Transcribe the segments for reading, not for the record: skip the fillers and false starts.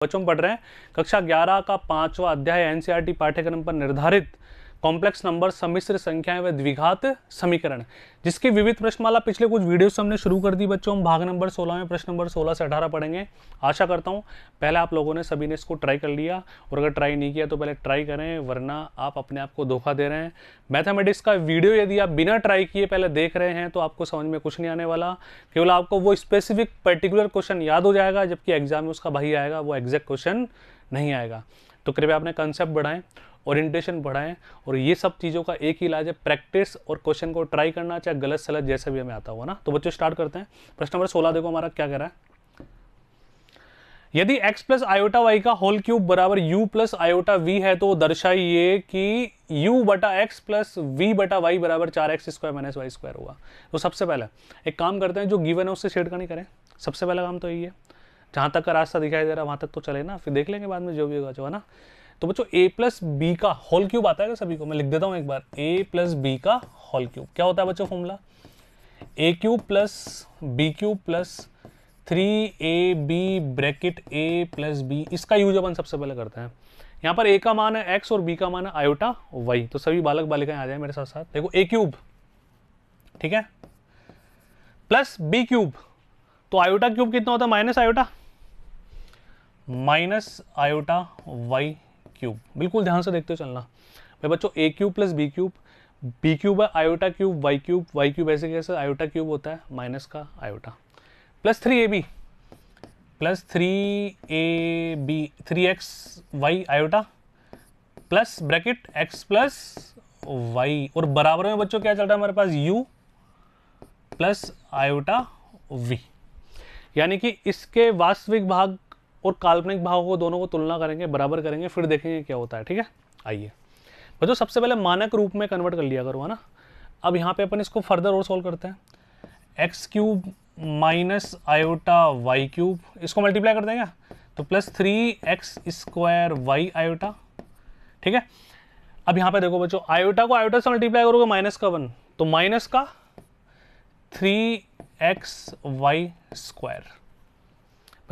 बच्चों पढ़ रहे हैं कक्षा 11 का 5वां अध्याय एनसीईआरटी पाठ्यक्रम पर निर्धारित कॉम्प्लेक्स नंबर, सम्मिश्र संख्याएं व द्विघात समीकरण, जिसकी विविध प्रश्नमाला पिछले कुछ वीडियो से हमने शुरू कर दी। बच्चों हम भाग नंबर 16 में प्रश्न नंबर 16 से 18 पढ़ेंगे। आशा करता हूं पहले आप लोगों ने सभी ने इसको ट्राई कर लिया, और अगर ट्राई नहीं किया तो पहले ट्राई करें, वरना आप अपने आप को धोखा दे रहे हैं। मैथमेटिक्स का वीडियो यदि आप बिना ट्राई किए पहले देख रहे हैं तो आपको समझ में कुछ नहीं आने वाला। केवल आपको वो स्पेसिफिक पर्टिकुलर क्वेश्चन याद हो जाएगा, जबकि एग्जाम में उसका भाई आएगा, वो एग्जैक्ट क्वेश्चन नहीं आएगा। तो कृपया अपने कंसेप्ट बढ़ाएं, ओरिएंटेशन बढ़ाएं, और ये सब चीज़ों का एक ही इलाज है, प्रैक्टिस और क्वेश्चन को ट्राई करना, चाहे गलत सलत जैसा भी हमें आता हुआ ना। तो बच्चों स्टार्ट करते हैं। प्रश्न नंबर 16 देखो हमारा क्या कह रहा है। यदि x प्लस आयोटा वाई का होल क्यूब बराबर u प्लस आयोटा v है तो दर्शाइए कि u बटा एक्स प्लस वी बटा वाई बराबर 4x square minus Y square होगा। तो सबसे पहले एक काम करते हैं, जो गिवन है उससे छेड़खानी करें। सबसे पहला काम तो यही है, जहाँ तक का रास्ता दिखाई दे रहा है वहाँ तक तो चले ना, फिर देख लेंगे बाद में जो भी होगा जो है ना। तो बच्चों a प्लस बी का होल क्यूब आता है सभी को, मैं लिख देता हूँ एक बार, a प्लस बी का होल क्यूब क्या होता है बच्चों formula, a cube plus B cube plus 3ab bracket a plus B. इसका यूज अपन सबसे पहले करते हैं। यहाँ पर a का मान है x और b का मान है आयोटा y। तो सभी बालक बालिकाएं आ जाए मेरे साथ साथ। देखो a क्यूब, ठीक है, प्लस b क्यूब, तो आयोटा क्यूब कितना होता है, माइनस आयोटा y क्यूब। बिल्कुल ध्यान से देखते हो चलना भाई बच्चों। a cube plus b cube, b cube है आयोटा क्यूब, y क्यूब ऐसे कैसे आयोटा क्यूब होता है, माइनस का iota, plus 3ab plus 3x iota plus bracket x plus y, और बराबर में बच्चों क्या चल रहा है हमारे पास, u प्लस आयोटा v। यानी कि इसके वास्तविक भाग और काल्पनिक भागों को दोनों को तुलना करेंगे, बराबर करेंगे, फिर देखेंगे क्या होता है। ठीक है, आइए बच्चों सबसे पहले मानक रूप में कन्वर्ट कर लिया करो, है ना। अब यहाँ पे अपन इसको फर्दर और सोल्व करते हैं। X cube minus iota Y cube, इसको मल्टीप्लाई कर देंगे तो plus 3x square Y iota. ठीक है, अब यहाँ पे देखो बच्चों, आयोटा को आयोटा से मल्टीप्लाई करोगे माइनस का 1, तो माइनस का 3x Y square.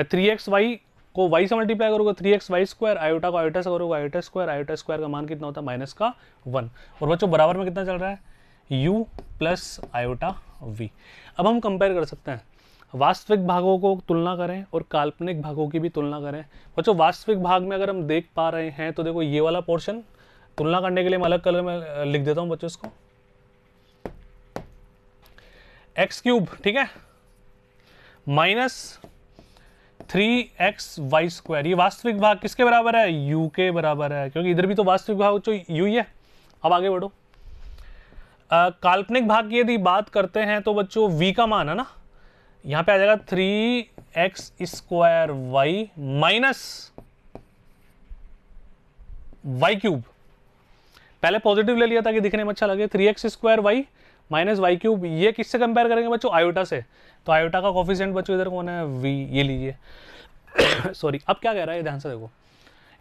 3x Y को y से मल्टीप्लाई करोगे 3x वाई स्क्वायर, आयोटा को आयोटा से करोगे आयोटा स्क्वायर का मान कितना होता है, माइनस का 1। और बच्चों बराबर में कितना चल रहा है, u प्लस आयोटा v। अब हम कंपेयर कर सकते हैं, वास्तविक भागों को तुलना करें और काल्पनिक भागों की भी तुलना करें। बच्चों वास्तविक भाग में अगर हम देख पा रहे हैं तो देखो ये वाला पोर्शन तुलना करने के लिए मैं अलग कलर में लिख देता हूं बच्चों इसको, एक्स क्यूब, ठीक है, माइनस 3x वाई स्क्वायर। ये वास्तविक भाग किसके बराबर है, u के बराबर है, क्योंकि इधर भी तो वास्तविक भाग तो u ही है। अब आगे बढ़ो, काल्पनिक भाग की यदि बात करते हैं तो बच्चों v का मान है ना, यहां पे आ जाएगा 3x square Y minus Y cube. पहले पॉजिटिव ले लिया ताकि दिखने में अच्छा लगे, 3x square Y minus Y cube. ये किससे कंपेयर करेंगे बच्चों, आयोटा से। तो आयोटा का कोफिशिएंट बच्चों इधर कौन है, v, ये लीजिए सॉरी। अब क्या कह रहा है ध्यान से देखो,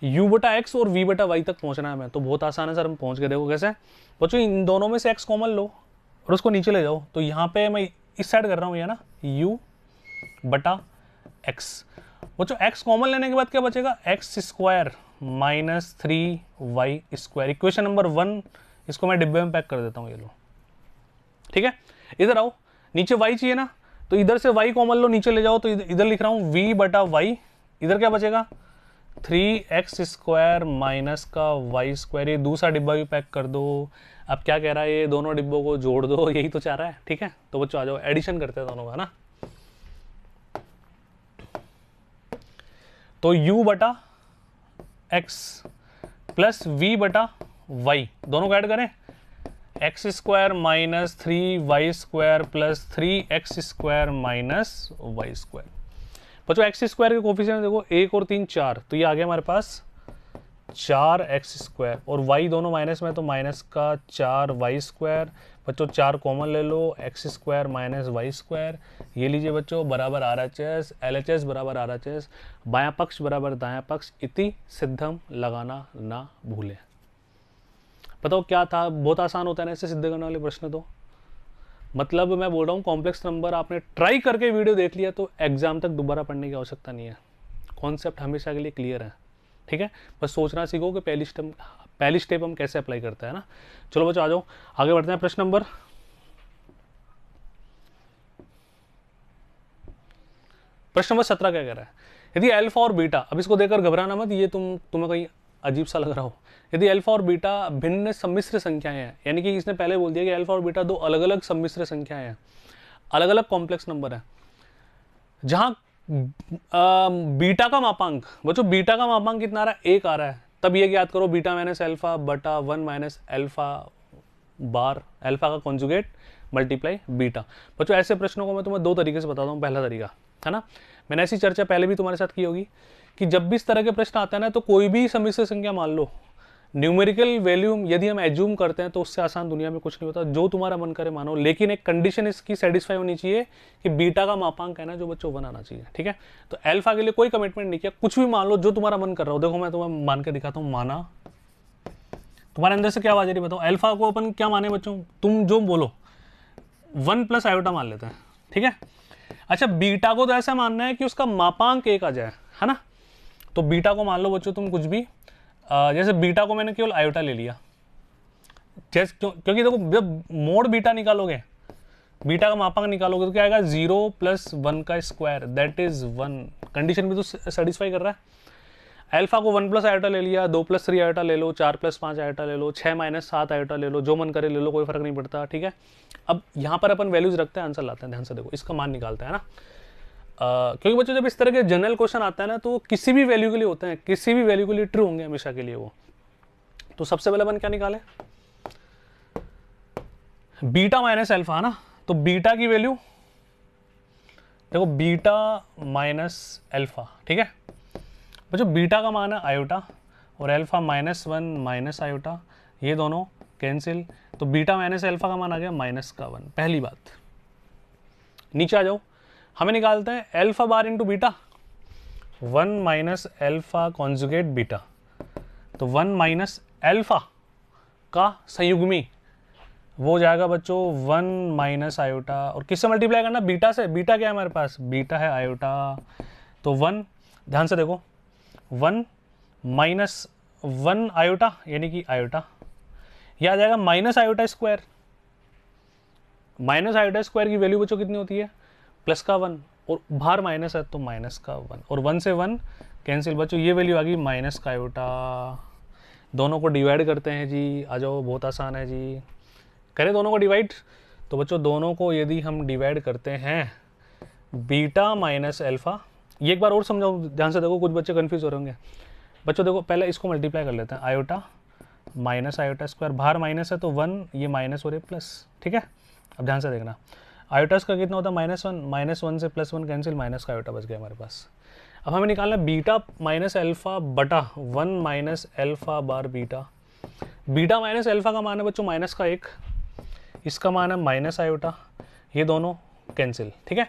u बटा एक्स और v बटा वाई तक पहुंचना है हमें, तो बहुत आसान है सर, हम पहुंच गए। देखो कैसे बच्चों, इन दोनों में से x कॉमन लो और उसको नीचे ले जाओ, तो यहाँ पे मैं इस साइड कर रहा हूँ, ये ना u बटा एक्स। बच्चों x कॉमन लेने के बाद क्या बचेगा, x square minus 3y square. Equation number 1 इसको मैं डिब्बे में पैक कर देता हूँ, ये लो, ठीक है। इधर आओ, नीचे y चाहिए ना, तो इधर से y कॉमन लो, नीचे ले जाओ, तो इधर लिख रहा हूं v बटा वाई। इधर क्या बचेगा, 3x स्क्वायर माइनस का वाई स्क्वायर। ये दूसरा डिब्बा भी पैक कर दो। अब क्या कह रहा है, ये दोनों डिब्बों को जोड़ दो, यही तो चाह रहा है। ठीक है, तो बच्चों आ जाओ, एडिशन करते हैं दोनों का ना। तो u बटा x प्लस v बटा वाई, दोनों को ऐड करें, X square minus 3y square plus 3x square minus Y square. बच्चों एक्स स्क्वायर के कोफिशिएंट देखो, 1 और 3 4, तो ये आ गया हमारे पास 4x स्क्वायर, और y दोनों माइनस में तो माइनस का 4y स्क्वायर। बच्चों 4 कॉमन ले लो, X square minus Y square. ये लीजिए बच्चों, बराबर RHS, LHS बराबर RHS, बायां पक्ष बराबर दायां पक्ष, इति सिद्धम लगाना ना भूलें। बताओ क्या था, बहुत आसान होता है ना ऐसे सिद्ध करने वाले प्रश्न। तो मतलब मैं बोल रहा हूँ कॉम्प्लेक्स नंबर आपने ट्राई करके वीडियो देख लिया तो एग्जाम तक दोबारा पढ़ने की आवश्यकता नहीं है। कॉन्सेप्ट हमेशा के लिए क्लियर है, ठीक है। बस सोचना सीखो कि पहली स्टेप हम कैसे अप्लाई करते हैं ना। चलो बच्चों आ जाओ आगे बढ़ते हैं। प्रश्न नंबर 17 क्या कह रहा है, यदि अल्फा और बीटा, अब इसको देखकर घबराना मत, ये तुम्हें कहीं अजीब सा लग रहा हो। यदि अल्फा और बीटा भिन्न सम्मिश्र संख्याएं हैं, यानी कि इसने पहले बोल दिया कि अल्फा और बीटा दो अलग अलग सम्मिश्र संख्याएं हैं, अलग अलग कॉम्प्लेक्स नंबर है, जहां बीटा का मापांक, बच्चों बीटा का मापांक कितना आ रहा है, 1 आ रहा है, तब ये याद करो बीटा माइनस अल्फा बटा 1 माइनस अल्फा बार, अल्फा का कॉन्जुगेट मल्टीप्लाई बीटा। बच्चों ऐसे प्रश्नों को मैं तुम्हें 2 तरीके से बताता हूँ। पहला तरीका है ना, मैंने ऐसी चर्चा पहले भी तुम्हारे साथ की होगी कि जब भी इस तरह के प्रश्न आते हैं ना, तो कोई भी सम्मिश्र संख्या मान लो, न्यूमेरिकल वैल्यू यदि हम एज्यूम करते हैं तो उससे आसान दुनिया में कुछ नहीं होता, जो तुम्हारा मन करे मानो, लेकिन एक कंडीशन इसकी सेटिस्फाई होनी चाहिए कि बीटा का मापांक है ना जो बच्चों 1 आना चाहिए, ठीक है। तो अल्फा के लिए कोई कमिटमेंट नहीं किया, कुछ भी मान लो जो तुम्हारा मन कर रहा हो। देखो मैं तुम्हें मान के दिखाता हूँ, माना, तुम्हारे अंदर से क्या आवाज आ रही बताओ। अल्फा को अपन क्या माने बच्चों, तुम जो बोलो 1 प्लस आयोटा मान लेते हैं, ठीक है। अच्छा बीटा को तो ऐसा मानना है कि उसका मापांक 1 आ जाए, है ना। तो बीटा को मान लो बच्चों तुम कुछ भी, जैसे बीटा को मैंने केवल आयोटा ले लिया, जैसे क्योंकि देखो जब मोड बीटा निकालोगे, बीटा का मापांक निकालोगे तो क्या आएगा, 0 + 1 का स्क्वायर दैट इज 1। कंडीशन भी तो सेटिस्फाई कर रहा है। अल्फा को 1 प्लस आयोटा ले लिया, 2 + 3 आयोटा ले लो, 4 + 5 आयोटा ले लो, 6 - 7 आयोटा ले लो, जो मन करे ले लो, कोई फर्क नहीं पड़ता, ठीक है। अब यहाँ पर अपन वैल्यूज रखते हैं, आंसर लाते हैं, ध्यान से देखो, इसका मान निकालते हैं ना। क्योंकि बच्चों जब इस तरह के जनरल क्वेश्चन आता है ना, तो किसी भी वैल्यू के लिए होते हैं, किसी भी वैल्यू के लिए ट्रू होंगे हमेशा के लिए वो। तो सबसे पहले अपन क्या निकाले, बीटा माइनस अल्फा, है ना। तो बीटा की वैल्यू देखो, बीटा माइनस अल्फा, ठीक है बच्चों। बीटा का मान है आयोटा और अल्फा -1 माइनस आयोटा, ये दोनों कैंसिल, तो बीटा माइनस अल्फा का मान आ गया -1। पहली बात, नीचे आ जाओ, हमें निकालते हैं alpha bar into beta, 1 minus alpha conjugate beta, तो 1 माइनस अल्फा का संयुग्मी वो हो जाएगा बच्चों 1 माइनस आयोटा, और किससे मल्टीप्लाई करना, बीटा से। बीटा क्या है हमारे पास, बीटा है आयोटा, तो 1, ध्यान से देखो, 1 माइनस 1 आयोटा यानी कि आयोटा, यह आ जाएगा minus iota square. Minus iota square की वैल्यू बच्चों कितनी होती है, प्लस का 1, और बाहर माइनस है तो माइनस का 1, और 1 से 1 कैंसिल बच्चों, ये वैल्यू आ गई माइनस का आयोटा। दोनों को डिवाइड करते हैं जी, आ जाओ, बहुत आसान है जी, करें दोनों को डिवाइड। तो बच्चों दोनों को यदि हम डिवाइड करते हैं, बीटा माइनस अल्फा, ये एक बार और समझाओ, ध्यान से देखो, कुछ बच्चे कंफ्यूज हो रहे होंगे बच्चों। देखो पहले इसको मल्टीप्लाई कर लेते हैं, आयोटा माइनस आयोटा स्क्वायर, बाहर माइनस है तो 1, ये माइनस और ये प्लस, ठीक है। अब ध्यान से देखना, आयोटा का कितना होता है -1, -1 से +1 कैंसिल, माइनस का आयोटा बच गया हमारे पास। अब हमें निकालना बीटा माइनस अल्फा बटा 1 minus alpha bar beta. Beta minus alpha का मान है बच्चों -1, इसका मान है माइनस आयोटा, ये दोनों कैंसिल, ठीक है।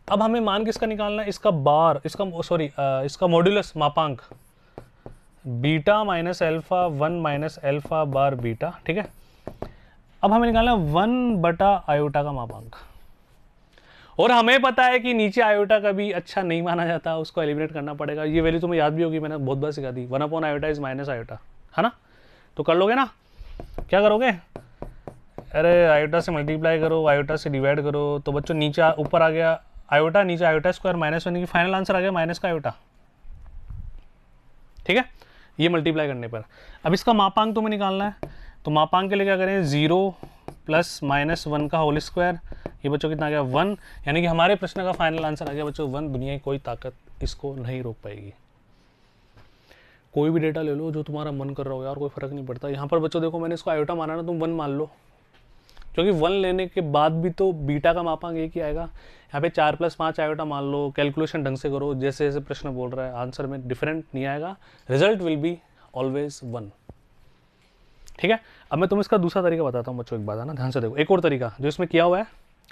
अब हमें मान किसका निकालना है, इसका बार, इसका मॉड्यूलस मापांक, beta minus alpha 1 minus alpha bar beta, ठीक है। अब हमें निकालना 1 बटा आयोटा का मापांक, और हमें पता है कि नीचे आयोटा का भी अच्छा नहीं माना जाता, उसको एलिमिनेट करना पड़ेगा। ये वैल्यू तुम्हें याद भी होगी, मैंने बहुत बार सिखा दी, 1 आयोटा इज माइनस आयोटा, है ना। तो कर लोगे ना, क्या करोगे, अरे आयोटा से मल्टीप्लाई करो, आयोटा से डिवाइड करो, तो बच्चों नीचे ऊपर आ गया आयोटा, नीचे आयोटा स्क्वायर -1 की फाइनल आंसर आ गया माइनस का आयोटा, ठीक है। ये मल्टीप्लाई करने पर अब इसका मापांक तुम्हें निकालना है, तो मापांक के लिए क्या करें, 0 + -1 का होल स्क्वायर, ये बच्चों कितना आ गया 1, यानी कि हमारे प्रश्न का फाइनल आंसर आ गया बच्चों 1। दुनिया की कोई ताकत इसको नहीं रोक पाएगी। कोई भी डेटा ले लो जो तुम्हारा मन कर रहा हो यार, कोई फर्क नहीं पड़ता। यहाँ पर बच्चों देखो, मैंने इसको आयोटा माना ना, तुम 1 मान लो, क्योंकि 1 लेने के बाद भी तो बीटा का मापांक एक ही आएगा। यहाँ पे 4 + 5 आयोटा मान लो, कैलकुलेशन ढंग से करो, जैसे जैसे प्रश्न बोल रहा है, आंसर में डिफरेंट नहीं आएगा, रिजल्ट विल बी ऑलवेज 1, ठीक है। अब मैं तुम्हें इसका दूसरा तरीका बताता हूँ बच्चों, एक बात है ना, ध्यान से देखो, एक और तरीका जो इसमें किया हुआ है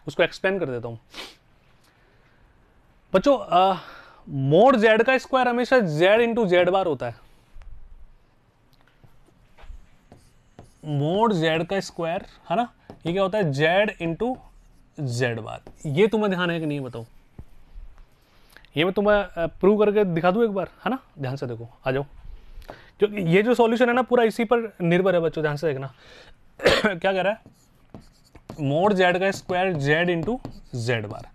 उसको एक्सप्लेन कर देता हूँ बच्चों। मोड z का स्क्वायर हमेशा z इंटू जेड बार होता है। मोड z का स्क्वायर, है ना, ये क्या होता है, z इंटू जेड बार। ये तुम्हें ध्यान है कि नहीं बताओ, ये मैं तुम्हें प्रूव करके दिखा दूँ एक बार, है ना, ध्यान से देखो, आ जाओ, क्योंकि ये जो सॉल्यूशन है ना पूरा इसी पर निर्भर है बच्चों, ध्यान से देखना। क्या कह रहा है, मोड जेड का स्क्वायर जेड इंटू जेड बार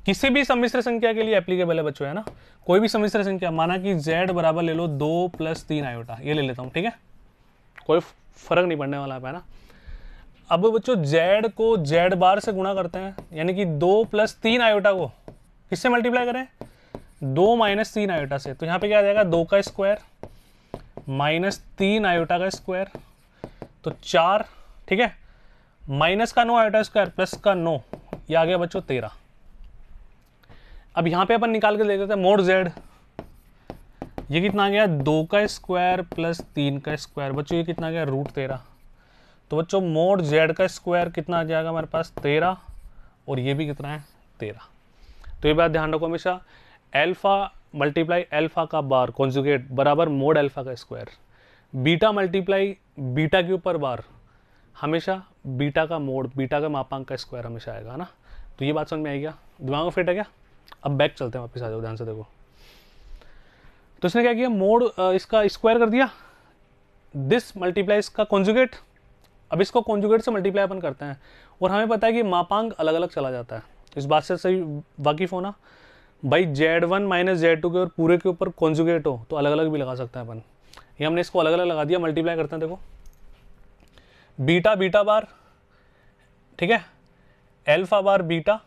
किसी भी सम्मिश्र संख्या के लिए एप्लीकेबल है बच्चों, है ना, कोई भी सम्मिश्र संख्या, माना कि जेड बराबर ले लो 2 + 3 आयोटा, ये ले लेता हूँ, ठीक है, कोई फर्क नहीं पड़ने वाला है ना। अब बच्चों जेड को जेड बार से गुणा करते हैं, यानी कि 2 + 3 आयोटा को किससे मल्टीप्लाई करें, 2 - 3 आयोटा से, तो यहाँ पे क्या आ जाएगा, 2 का स्क्वायर -3 आयोटा का स्क्वायर, तो 4, ठीक है, माइनस का 9 आयोटा स्क्वायर प्लस का 9, ये आ गया बच्चों 13। अब यहाँ पे अपन निकाल के देख देते हैं मोड जेड, ये कितना आ गया, 2 का स्क्वायर प्लस 3 का स्क्वायर, बच्चों ये कितना आ गया, √13। तो बच्चों मोड जेड का स्क्वायर कितना आ जाएगा हमारे पास, 13, और ये भी कितना है, 13। तो ये बात ध्यान रखो हमेशा, अल्फा मल्टीप्लाई अल्फा का बार कॉन्जुगेट बराबर मोड अल्फा का स्क्वायर, बीटा मल्टीप्लाई बीटा के ऊपर बार हमेशा बीटा का मोड, बीटा का मापांक का स्क्वायर हमेशा आएगा, ना। तो ये बात समझ में आई क्या, दिमाग में फिट है क्या। अब बैक चलते हैं, वापस आ जाओ, ध्यान से देखो। तो इसने क्या किया, मोड इसका स्क्वायर कर दिया, दिस मल्टीप्लाई इसका कॉन्जुगेट, अब इसको कॉन्जुगेट से मल्टीप्लाई अपन करते हैं, और हमें पता है कि मापांक अलग अलग चला जाता है, इस बात से सही वाकिफ होना भाई, Z1 - Z2 के और पूरे के ऊपर कॉन्जुगेट हो तो अलग अलग भी लगा सकते हैं अपन, ये हमने इसको अलग अलग लगा दिया, मल्टीप्लाई करते हैं, देखो बीटा बीटा बार, ठीक है, alpha bar beta,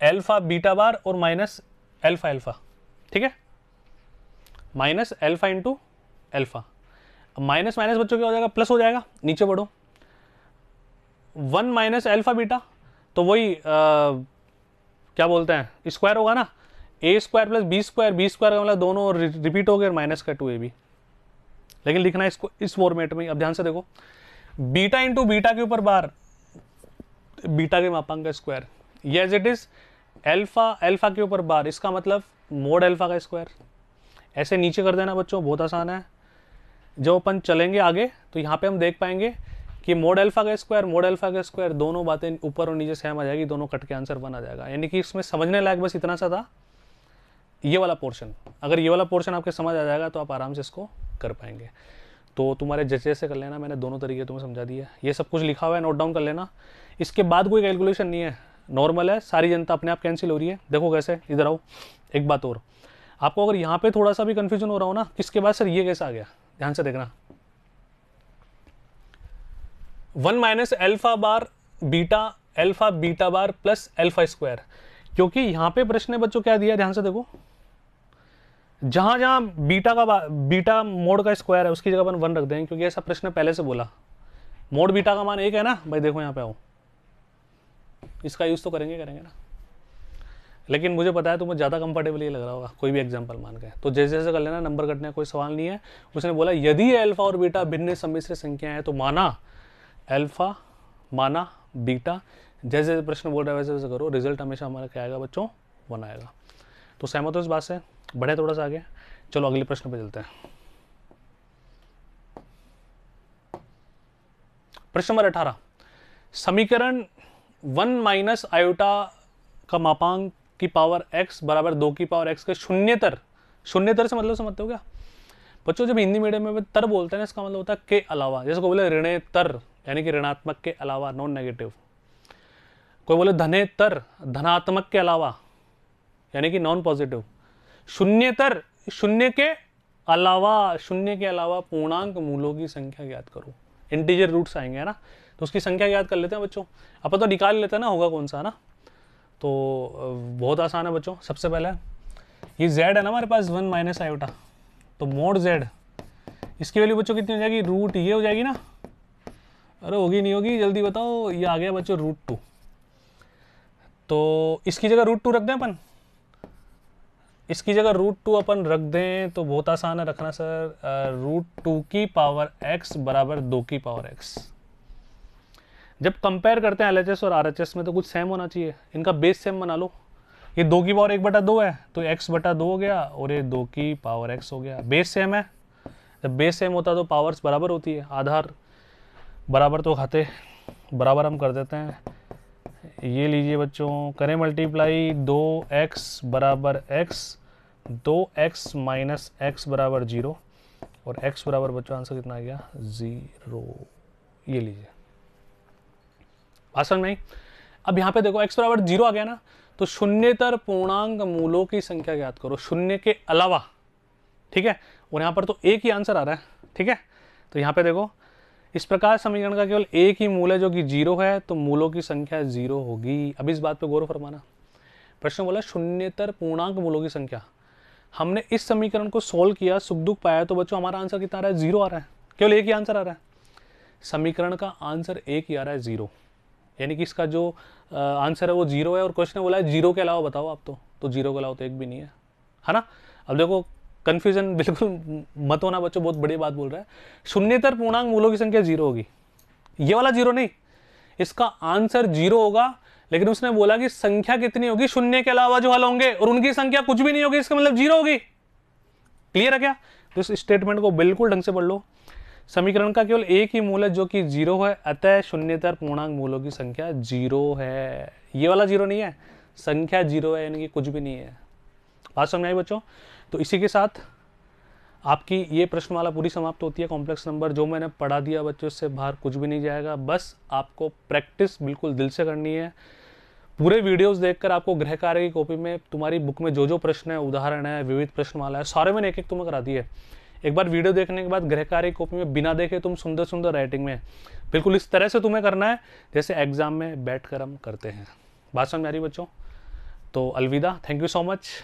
alpha beta bar और माइनस अल्फा अल्फा, ठीक है, minus alpha into alpha. Minus minus बच्चों क्या हो जाएगा, प्लस हो जाएगा, नीचे बढ़ो, 1 - अल्फा बीटा, तो वही क्या बोलते हैं, स्क्वायर होगा ना, a² + b² का मतलब दोनों रिपीट हो गए, माइनस का 2ab, लेकिन लिखना है इसको इस फॉर्मेट में। अब ध्यान से देखो, बीटा इंटू बीटा के ऊपर बार बीटा के मापांक का स्क्वायर, ये as it is alpha alpha के ऊपर बार, इसका मतलब मोड अल्फा का स्क्वायर, ऐसे नीचे कर देना बच्चों, बहुत आसान है। जब अपन चलेंगे आगे तो यहाँ पे हम देख पाएंगे कि मोड अल्फा का स्क्वायर मोड अल्फा का स्क्वायर दोनों बातें ऊपर और नीचे सेम आ जाएगी, दोनों कट के आंसर 1 आ जाएगा। यानी कि इसमें समझने लायक बस इतना सा था, ये वाला पोर्शन, अगर ये वाला पोर्शन आपके समझ आ जाएगा तो आप आराम से इसको कर पाएंगे। तो तुम्हारे जैसे जैसे कर लेना, मैंने दोनों तरीके तुम्हें समझा दिए, ये सब कुछ लिखा हुआ है, नोट डाउन कर लेना। इसके बाद कोई कैलकुलेशन नहीं है, नॉर्मल है, सारी जनता अपने आप कैंसिल हो रही है। देखो कैसे, इधर आओ, एक बात और, आपको अगर यहाँ पे थोड़ा सा भी कन्फ्यूजन हो रहा हो ना, इसके बाद सर ये कैसे आ गया, ध्यान से देखना, 1 - alpha bar beta alpha beta bar plus alpha square, क्योंकि यहाँ पे प्रश्न ने बच्चों क्या दिया, ध्यान से देखो, जहां जहां बीटा मोड का स्क्वायर है उसकी जगह अपन 1 रख देंगे, क्योंकि ऐसा प्रश्न पहले से बोला, मोड बीटा का मान 1 है ना भाई, देखो यहाँ पे आओ, इसका यूज तो करेंगे ना, लेकिन मुझे पता है तुम्हें ज़्यादा कंफर्टेबल ये लग रहा होगा कोई भी एग्जांपल मान के, तो जैसे जैसे कर लेना, नंबर कटने का कोई सवाल नहीं है। उसने बोला यदि अल्फा और बीटा भिन्न सम्मिश्र संख्या है तो माना अल्फा माना बीटा, जैसे जैसे प्रश्न बोल रहा है वैसे वैसे करो, रिजल्ट हमेशा हमारा क्या आएगा बच्चों, 1 आएगा। तो सहमत हो इस बात से, बढ़े थोड़ा सा आगे, चलो अगले प्रश्न पे चलते हैं। प्रश्न नंबर 18, समीकरण 1 - आयोटा का मापांक की पावर x बराबर 2 की पावर x के शून्यतर से मतलब समझते हो क्या बच्चों, जब हिंदी मीडियम में तर बोलते हैं ना, इसका मतलब होता है के अलावा, जैसे कोई बोले ऋणेतर यानी कि ऋणात्मक के अलावा, नॉन नेगेटिव, कोई बोले धनेतर धनात्मक के अलावा यानी कि नॉन पॉजिटिव, शून्यतर शून्य के अलावा पूर्णांक मूलों की संख्या ज्ञात करो, इंटीजर रूट्स आएंगे, है ना, तो उसकी संख्या याद कर लेते हैं बच्चों, अपन तो निकाल लेते हैं ना होगा कौन सा, ना, तो बहुत आसान है बच्चों। सबसे पहले ये z है ना हमारे पास 1 - आयोटा, तो मोड z, इसकी वैल्यू बच्चों कितनी हो जाएगी, रूट ये हो जाएगी ना, अरे होगी नहीं होगी जल्दी बताओ, ये आ गया बच्चों √2, तो इसकी जगह √2 रख दें अपन, इसकी जगह √2 अपन रख दें तो बहुत आसान है रखना सर, √2 की पावर x बराबर 2 की पावर x। जब कंपेयर करते हैं LHS और RHS में तो कुछ सेम होना चाहिए, इनका बेस सेम बना लो, ये 2 की पावर 1/2 है तो x/2 हो गया, और ये 2 की पावर x हो गया, बेस सेम है, जब बेस सेम होता है तो पावर्स बराबर होती है, आधार बराबर तो खाते, बराबर हम कर देते हैं, ये लीजिए बच्चों, करें मल्टीप्लाई 2x बराबर x, 2x माइनस x बराबर 0 और x बराबर बच्चों आंसर कितना आ गया 0। ये लीजिए, बात समझ में आई। अब यहाँ पे देखो x बराबर 0 आ गया ना, तो शून्येतर पूर्णांक मूलों की संख्या ज्ञात करो शून्य के अलावा, ठीक है। और यहाँ पर तो एक ही आंसर आ रहा है, ठीक है। तो यहाँ पे देखो, इस प्रकार समीकरण का केवल एक ही मूल है जो कि 0 है, तो मूलों की संख्या 0 होगी। अब इस बात पे गौर फरमाना, प्रश्न बोला शून्येतर पूर्णांक मूलों की संख्या। हमने इस समीकरण को सोल्व किया, सुख दुख पाया, तो बच्चों हमारा आंसर कितना आ रहा है 0 आ रहा है, केवल एक ही आंसर आ रहा है। समीकरण का आंसर एक ही आ रहा है 0, यानी कि इसका जो आंसर है वो 0 है। और क्वेश्चन ने बोला है 0 के अलावा बताओ आप, तो 0 के अलावा तो एक भी नहीं है ना। अब देखो कंफ्यूजन बिल्कुल मत होना बच्चों, बहुत बड़ी बात बोल रहा है। शून्येतर पूर्णांक मूलों की संख्या 0 होगी, ये वाला 0 नहीं, इसका आंसर 0 होगा। लेकिन उसने बोला कि संख्या कितनी होगी शून्य के अलावा जो हल होंगे, और उनकी संख्या कुछ भी नहीं होगी, इसका मतलब 0 होगी। क्लियर है क्या? तो इस स्टेटमेंट को बिल्कुल ढंग से पढ़ लो। समीकरण का केवल एक ही मूल है जो कि 0 है, अतः शून्येतर पूर्णांक मूलों की संख्या 0 है। ये वाला 0 नहीं है, संख्या 0 है, यानी कि कुछ भी नहीं है। बात समझ में आई बच्चों? तो इसी के साथ आपकी ये प्रश्नमाला पूरी समाप्त होती है। कॉम्प्लेक्स नंबर जो मैंने पढ़ा दिया बच्चों, इससे बाहर कुछ भी नहीं जाएगा। बस आपको प्रैक्टिस बिल्कुल दिल से करनी है। पूरे वीडियोस देखकर आपको गृह कार्य की कॉपी में तुम्हारी बुक में जो जो प्रश्न है, उदाहरण है, विविध प्रश्नमाला है, सारे मैंने एक एक तुम्हें करा दिए। एक बार वीडियो देखने के बाद गृह कार्य की कॉपी में बिना देखे तुम सुंदर सुंदर राइटिंग में बिल्कुल इस तरह से तुम्हें करना है जैसे एग्जाम में बैठ कर हम करते हैं। बात समझ में आ रही बच्चों? तो अलविदा, थैंक यू सो मच।